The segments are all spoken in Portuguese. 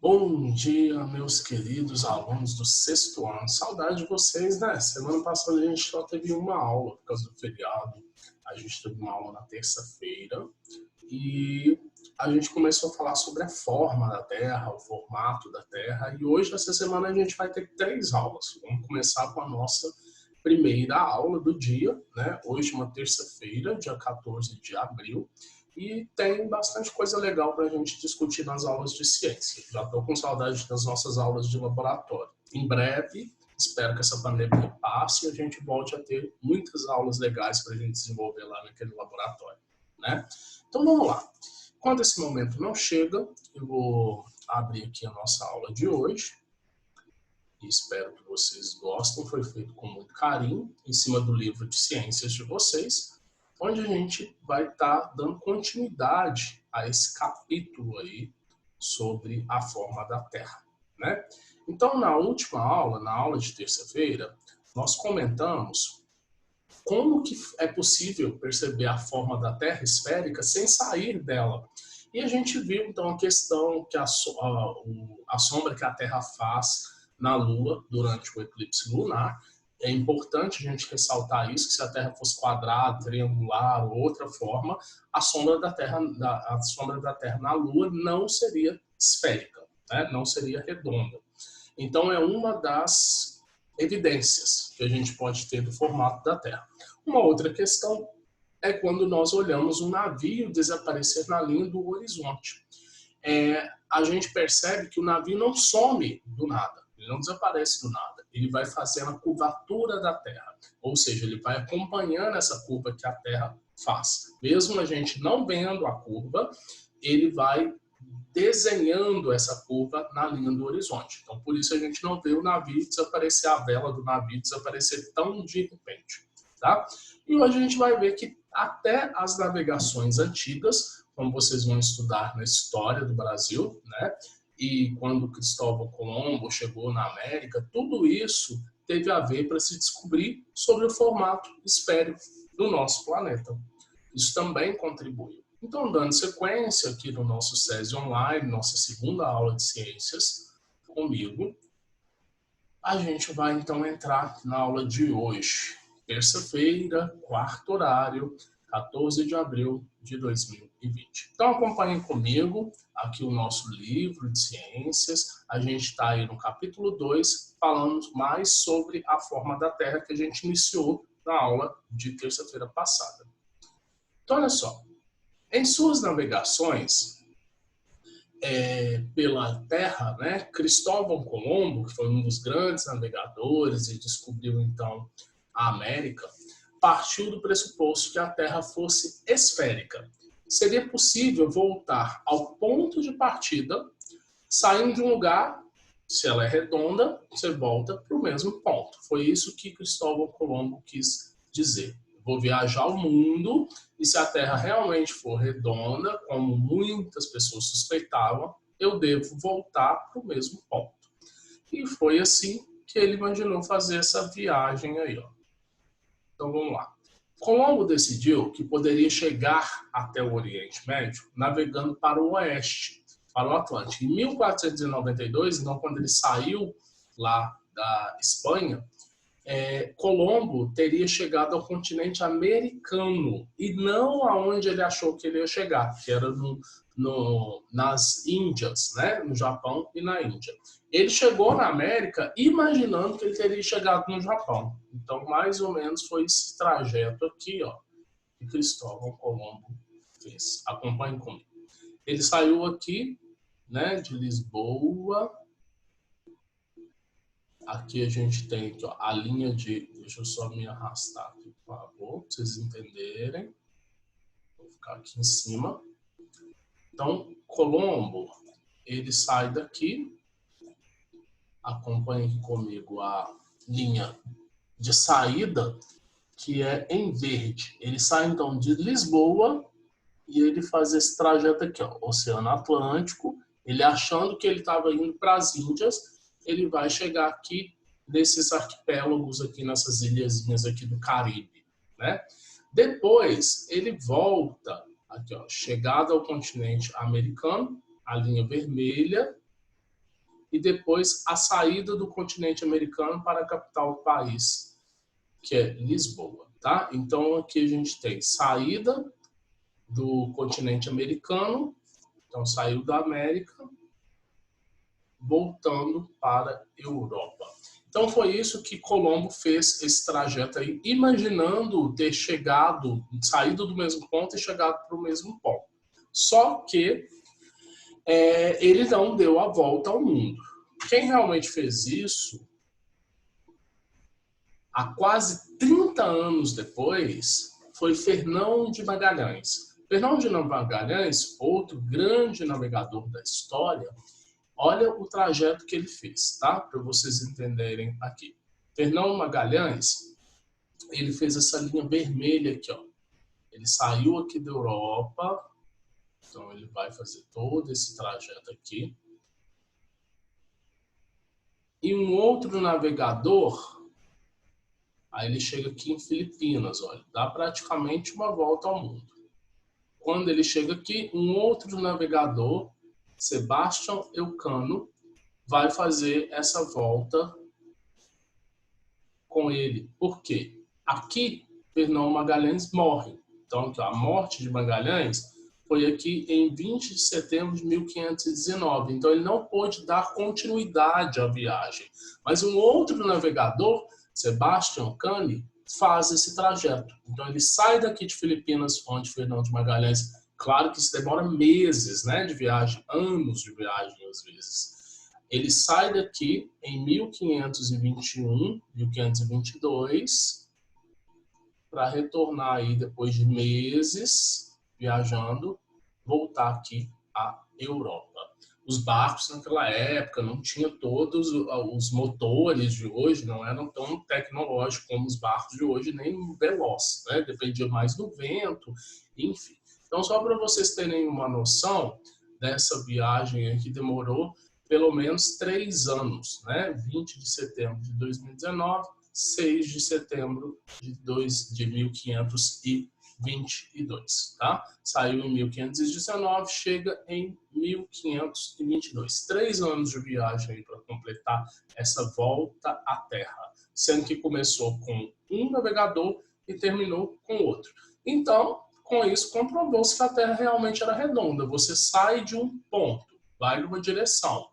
Bom dia, meus queridos alunos do sexto ano. Saudade de vocês, né? Semana passada a gente só teve uma aula por causa do feriado. A gente teve uma aula na terça-feira e a gente começou a falar sobre a forma da Terra, o formato da Terra. E hoje, essa semana, a gente vai ter 3 aulas. Vamos começar com a nossa primeira aula do dia, né? Hoje, uma terça-feira, dia 14 de abril. E tem bastante coisa legal para a gente discutir nas aulas de ciência. Já estou com saudade das nossas aulas de laboratório. Em breve, espero que essa pandemia passe e a gente volte a ter muitas aulas legais para a gente desenvolver lá naquele laboratório, né? Então vamos lá. Quando esse momento não chega, eu vou abrir aqui a nossa aula de hoje. E espero que vocês gostem. Foi feito com muito carinho, em cima do livro de ciências de vocês, onde a gente vai estar dando continuidade a esse capítulo aí sobre a forma da Terra, né? Então, na última aula, na aula de terça-feira, nós comentamos como que é possível perceber a forma da Terra esférica sem sair dela. E a gente viu, então, a questão que a sombra que a Terra faz na Lua durante o eclipse lunar. É importante a gente ressaltar isso, que se a Terra fosse quadrada, triangular ou outra forma, a sombra da Terra na Lua não seria esférica, né? Não seria redonda. Então é uma das evidências que a gente pode ter do formato da Terra. Uma outra questão é quando nós olhamos um navio desaparecer na linha do horizonte. A gente percebe que o navio não some do nada, ele não desaparece do nada, ele vai fazendo a curvatura da Terra, ou seja, ele vai acompanhando essa curva que a Terra faz. Mesmo a gente não vendo a curva, ele vai desenhando essa curva na linha do horizonte. Então, por isso a gente não vê o navio desaparecer, a vela do navio desaparecer tão de repente, tá? E hoje a gente vai ver que até as navegações antigas, como vocês vão estudar na história do Brasil, né? E quando Cristóvão Colombo chegou na América, tudo isso teve a ver para se descobrir sobre o formato esférico do nosso planeta. Isso também contribuiu. Então, dando sequência aqui no nosso SESI Online, nossa segunda aula de ciências comigo, a gente vai então entrar na aula de hoje, terça-feira, quarto horário, 14 de abril de 2020. Então acompanhem comigo aqui o nosso livro de ciências. A gente está aí no capítulo 2, falando mais sobre a forma da Terra que a gente iniciou na aula de terça-feira passada. Então olha só, em suas navegações pela Terra, né, Cristóvão Colombo, que foi um dos grandes navegadores e descobriu então a América, partiu do pressuposto que a Terra fosse esférica. Seria possível voltar ao ponto de partida, saindo de um lugar, se ela é redonda, você volta para o mesmo ponto. Foi isso que Cristóvão Colombo quis dizer. Vou viajar o mundo e se a Terra realmente for redonda, como muitas pessoas suspeitavam, eu devo voltar para o mesmo ponto. E foi assim que ele imaginou fazer essa viagem aí, ó. Então vamos lá. Colombo decidiu que poderia chegar até o Oriente Médio navegando para o oeste, para o Atlântico. Em 1492, então, quando ele saiu lá da Espanha, Colombo teria chegado ao continente americano e não aonde ele achou que ele ia chegar, que era nas Índias, né? No Japão e na Índia. Ele chegou na América imaginando que ele teria chegado no Japão. Então, mais ou menos foi esse trajeto aqui, ó, que Cristóvão Colombo fez. Acompanhe comigo. Ele saiu aqui, né, de Lisboa. Aqui a gente tem aqui, ó, a linha de... Deixa eu só me arrastar aqui, por favor, para vocês entenderem. Vou ficar aqui em cima. Então, Colombo, ele sai daqui. Acompanhe comigo a linha de saída, que é em verde. Ele sai, então, de Lisboa e ele faz esse trajeto aqui, ó, Oceano Atlântico. Ele achando que ele estava indo para as Índias, ele vai chegar aqui nesses arquipélagos aqui, nessas ilhazinhas aqui do Caribe, né? Depois, ele volta aqui, ó, chegada ao continente americano, a linha vermelha, e depois a saída do continente americano para a capital do país, que é Lisboa, tá? Então aqui a gente tem saída do continente americano, então saiu da América, voltando para a Europa. Então foi isso que Colombo fez esse trajeto aí, imaginando ter chegado, saído do mesmo ponto e chegado para o mesmo ponto. Só que ele não deu a volta ao mundo. Quem realmente fez isso, há quase 30 anos depois, foi Fernão de Magalhães. Fernão de Magalhães, outro grande navegador da história, olha o trajeto que ele fez, tá? Para vocês entenderem aqui. Fernão Magalhães, ele fez essa linha vermelha aqui, ó. Ele saiu aqui da Europa, então ele vai fazer todo esse trajeto aqui. E um outro navegador, aí ele chega aqui em Filipinas, olha, dá praticamente uma volta ao mundo. Quando ele chega aqui, um outro navegador, Sebastião Elcano, vai fazer essa volta com ele. Por quê? Aqui, Fernão Magalhães morre. Então, a morte de Magalhães foi aqui em 20 de setembro de 1519. Então, ele não pôde dar continuidade à viagem. Mas um outro navegador, Sebastião Cane, faz esse trajeto. Então, ele sai daqui de Filipinas, onde Fernão de Magalhães, claro que isso demora meses, né, de viagem, anos de viagem às vezes. Ele sai daqui em 1521, 1522, para retornar aí depois de meses viajando, voltar aqui à Europa. Os barcos naquela época não tinham todos os motores de hoje, não eram tão tecnológicos como os barcos de hoje, nem velozes, né? Dependia mais do vento, enfim. Então, só para vocês terem uma noção dessa viagem que demorou pelo menos 3 anos, né? 20 de setembro de 2019, 6 de setembro de 1522, tá? Saiu em 1519, chega em 1522. 3 anos de viagem para completar essa volta à Terra, sendo que começou com um navegador e terminou com outro. Então, com isso, comprovou-se que a Terra realmente era redonda. Você sai de um ponto, vai numa direção,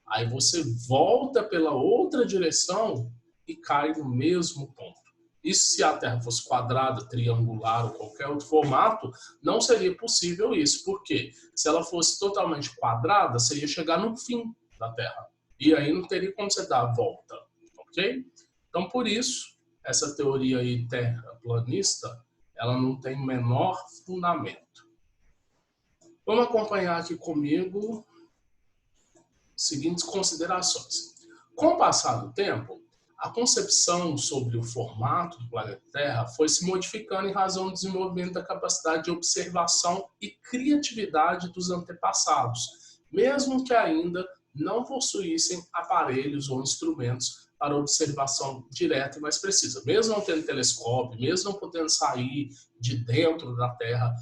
aí você volta pela outra direção e cai no mesmo ponto. Isso se a Terra fosse quadrada, triangular ou qualquer outro formato, não seria possível isso. Por quê? Se ela fosse totalmente quadrada, você ia chegar no fim da Terra. E aí não teria como você dar a volta, ok? Então, por isso, essa teoria aí terraplanista, ela não tem o menor fundamento. Vamos acompanhar aqui comigo seguintes considerações. Com o passar do tempo, a concepção sobre o formato do planeta Terra foi se modificando em razão do desenvolvimento da capacidade de observação e criatividade dos antepassados, mesmo que ainda não possuíssem aparelhos ou instrumentos para observação direta e mais precisa. Mesmo não tendo telescópio, mesmo não podendo sair de dentro da Terra,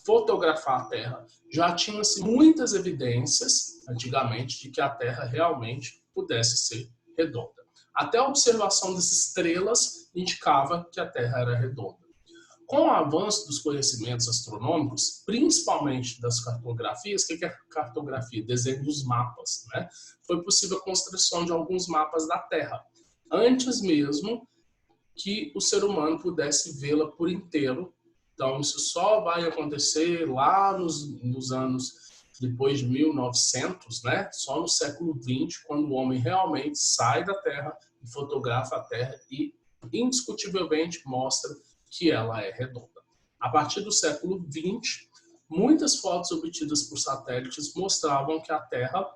fotografar a Terra, já tinha-se muitas evidências, antigamente, de que a Terra realmente pudesse ser redonda. Até a observação das estrelas indicava que a Terra era redonda. Com o avanço dos conhecimentos astronômicos, principalmente das cartografias, o que é cartografia? Desenho dos mapas, né? Foi possível a construção de alguns mapas da Terra, antes mesmo que o ser humano pudesse vê-la por inteiro. Então, isso só vai acontecer lá nos anos depois de 1900, né? Só no século XX, quando o homem realmente sai da Terra e fotografa a Terra e, indiscutivelmente, mostra que ela é redonda. A partir do século XX, muitas fotos obtidas por satélites mostravam que a Terra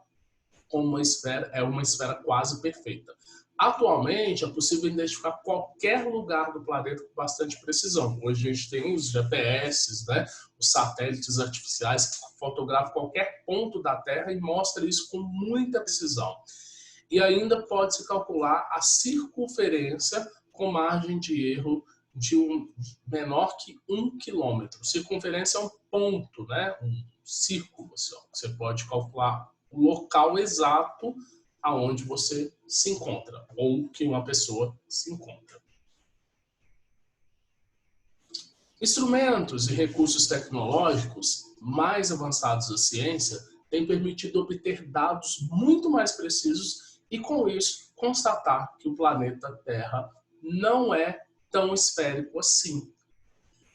como uma esfera, é uma esfera quase perfeita. Atualmente, é possível identificar qualquer lugar do planeta com bastante precisão. Hoje a gente tem os GPS, né, os satélites artificiais que fotografam qualquer ponto da Terra e mostram isso com muita precisão. E ainda pode-se calcular a circunferência com margem de erro de menor que 1 quilômetro. Circunferência é um ponto, né, um círculo. Você pode calcular o local exato aonde você se encontra ou que uma pessoa se encontra. Instrumentos e recursos tecnológicos mais avançados da ciência têm permitido obter dados muito mais precisos e, com isso, constatar que o planeta Terra não é tão esférico assim.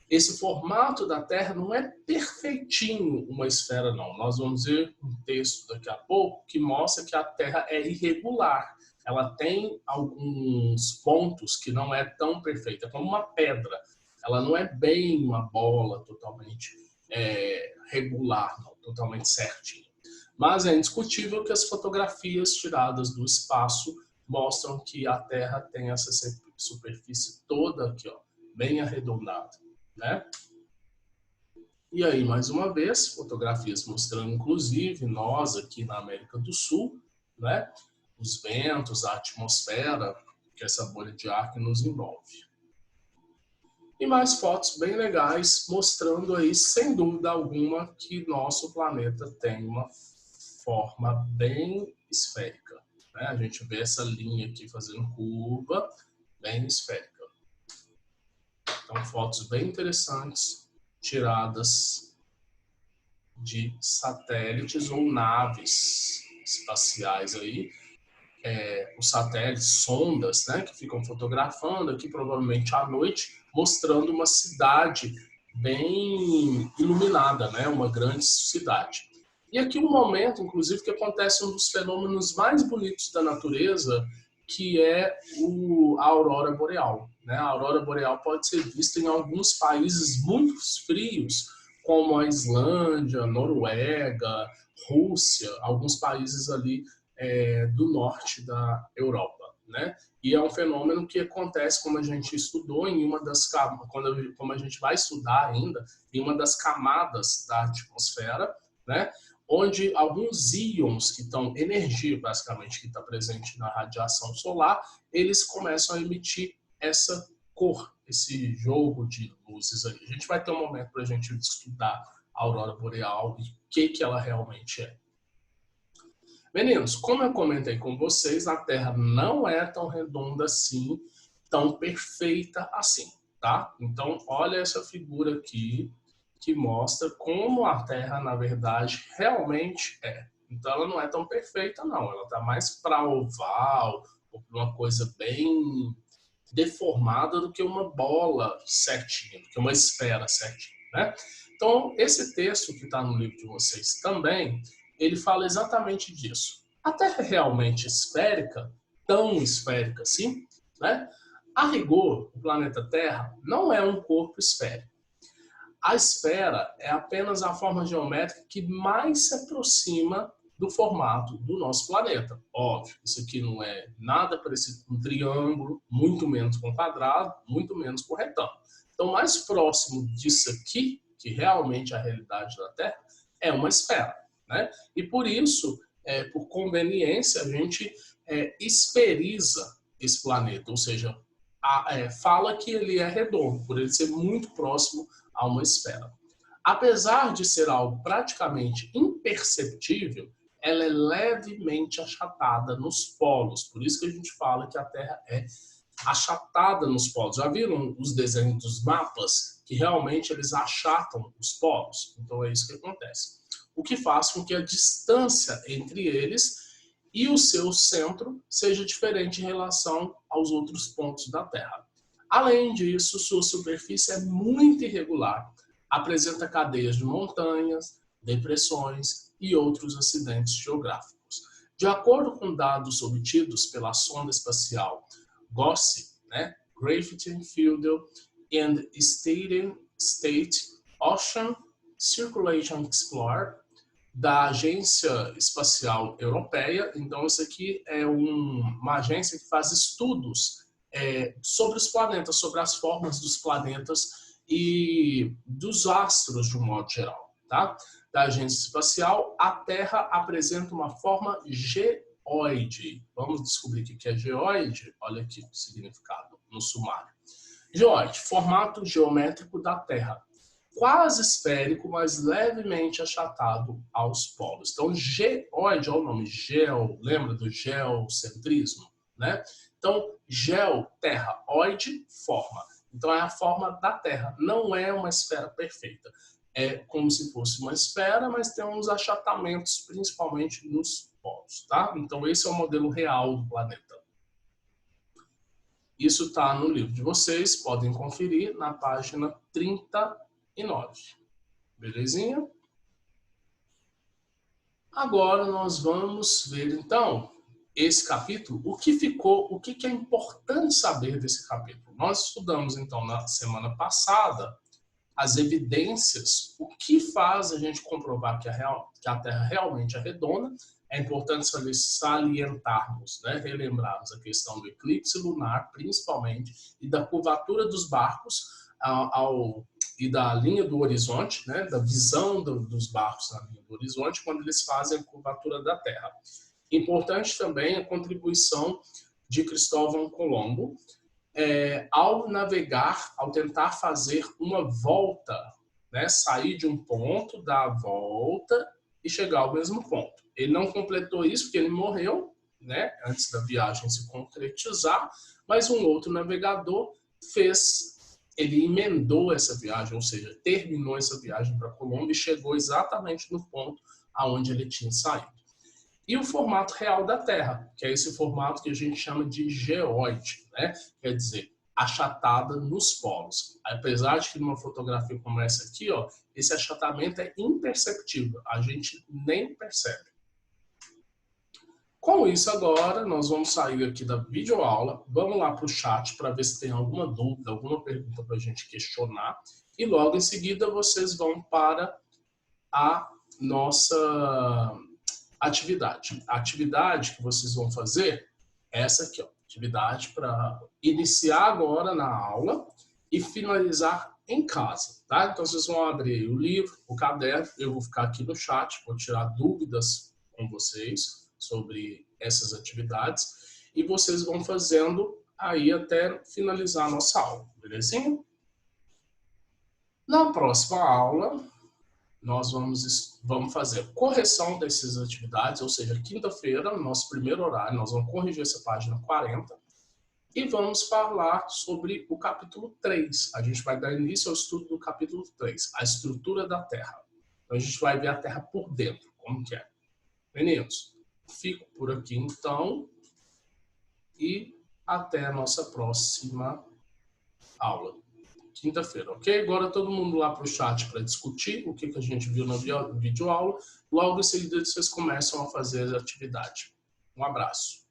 Esse formato da Terra não é perfeitinho uma esfera, não. Nós vamos ver um texto daqui a pouco que mostra que a Terra é irregular. Ela tem alguns pontos que não é tão perfeita, como uma pedra. Ela não é bem uma bola totalmente regular, não, totalmente certinha. Mas é indiscutível que as fotografias tiradas do espaço mostram que a Terra tem essa superfície toda aqui, ó, bem arredondada, né? E aí, mais uma vez, fotografias mostrando, inclusive, nós aqui na América do Sul, né? Os ventos, a atmosfera, que é essa bolha de ar que nos envolve. E mais fotos bem legais, mostrando aí, sem dúvida alguma, que nosso planeta tem uma forma bem esférica, né? A gente vê essa linha aqui fazendo curva, bem esférica. Então, fotos bem interessantes, tiradas de satélites ou naves espaciais aí. Os satélites, sondas, né, que ficam fotografando aqui, provavelmente à noite, mostrando uma cidade bem iluminada, né, uma grande cidade. E aqui um momento, inclusive, que acontece um dos fenômenos mais bonitos da natureza, que é a aurora boreal, né? A aurora boreal pode ser vista em alguns países muito frios, como a Islândia, Noruega, Rússia, alguns países ali do norte da Europa, né? E é um fenômeno que acontece, como a gente estudou, em uma das como a gente vai estudar ainda, em uma das camadas da atmosfera, né? Onde alguns íons que estão, energia basicamente, que está presente na radiação solar, eles começam a emitir essa cor, esse jogo de luzes aí. A gente vai ter um momento para a gente estudar a aurora boreal e o que ela realmente é. Meninos, como eu comentei com vocês, a Terra não é tão redonda assim, tão perfeita assim, tá? Então, olha essa figura aqui, que mostra como a Terra, na verdade, realmente é. Então, ela não é tão perfeita, não. Ela está mais para oval, ou para uma coisa bem deformada do que uma bola certinha, do que uma esfera certinha, né? Então, esse texto que está no livro de vocês também, ele fala exatamente disso. A Terra é realmente esférica, tão esférica assim, né? A rigor, o planeta Terra não é um corpo esférico. A esfera é apenas a forma geométrica que mais se aproxima do formato do nosso planeta. Óbvio, isso aqui não é nada parecido com um triângulo, muito menos com um quadrado, muito menos com um retângulo. Então, mais próximo disso aqui, que realmente é a realidade da Terra, é uma esfera, né? E por isso, por conveniência, a gente esferiza esse planeta, ou seja, fala que ele é redondo, por ele ser muito próximo a uma esfera. Apesar de ser algo praticamente imperceptível, ela é levemente achatada nos polos. Por isso que a gente fala que a Terra é achatada nos polos. Já viram os desenhos dos mapas? Que realmente eles achatam os polos? Então é isso que acontece. O que faz com que a distância entre eles e o seu centro seja diferente em relação aos outros pontos da Terra. Além disso, sua superfície é muito irregular, apresenta cadeias de montanhas, depressões e outros acidentes geográficos. De acordo com dados obtidos pela sonda espacial GOSS, né, Gravity Field and State Ocean Circulation Explorer, da Agência Espacial Europeia. Então, isso aqui é uma agência que faz estudos sobre os planetas, sobre as formas dos planetas e dos astros de um modo geral, tá? Da Agência Espacial, a Terra apresenta uma forma geoide. Vamos descobrir o que é geoide? Olha aqui o significado no sumário. Geoide, formato geométrico da Terra. quase esférico, mas levemente achatado aos polos. Então, geoide, olha o nome, geo, lembra do geocentrismo, né? Então, geo, terra, oide, forma. Então, é a forma da Terra, não é uma esfera perfeita. É como se fosse uma esfera, mas tem uns achatamentos, principalmente nos polos, tá? Então, esse é o modelo real do planeta. Isso está no livro de vocês, podem conferir na página 39. Belezinha? Agora nós vamos ver, então, esse capítulo, o que ficou, o que é importante saber desse capítulo. Nós estudamos, então, na semana passada, as evidências, o que faz a gente comprovar que a Terra realmente é redonda. É importante salientarmos, né, relembrarmos a questão do eclipse lunar, principalmente, e da curvatura dos barcos e da linha do horizonte, né, da visão dos barcos na linha do horizonte, quando eles fazem a curvatura da Terra. Importante também a contribuição de Cristóvão Colombo, ao navegar, ao tentar fazer uma volta, né, sair de um ponto, dar a volta e chegar ao mesmo ponto. Ele não completou isso porque ele morreu, né, antes da viagem se concretizar, mas um outro navegador ele emendou essa viagem, ou seja, terminou essa viagem para Colombo e chegou exatamente no ponto aonde ele tinha saído. E o formato real da Terra, que é esse formato que a gente chama de geoide, né? Quer dizer, achatada nos polos. Apesar de que numa fotografia como essa aqui, ó, esse achatamento é imperceptível, a gente nem percebe. Com isso agora, nós vamos sair aqui da videoaula, vamos lá para o chat para ver se tem alguma dúvida, alguma pergunta para a gente questionar, e logo em seguida vocês vão para a nossa atividade. A atividade que vocês vão fazer é essa aqui, ó, atividade para iniciar agora na aula e finalizar em casa, tá? Então vocês vão abrir o livro, o caderno, eu vou ficar aqui no chat, vou tirar dúvidas com vocês sobre essas atividades e vocês vão fazendo aí até finalizar a nossa aula, belezinha? Na próxima aula, nós vamos fazer correção dessas atividades, ou seja, quinta-feira, nosso primeiro horário, nós vamos corrigir essa página 40 e vamos falar sobre o capítulo 3. A gente vai dar início ao estudo do capítulo 3, a estrutura da Terra. Então, a gente vai ver a Terra por dentro, como que é. Meninos, fico por aqui então e até a nossa próxima aula. Quinta-feira, ok? Agora todo mundo lá para o chat para discutir o que a gente viu na videoaula. Logo em seguida vocês começam a fazer a atividade. Um abraço.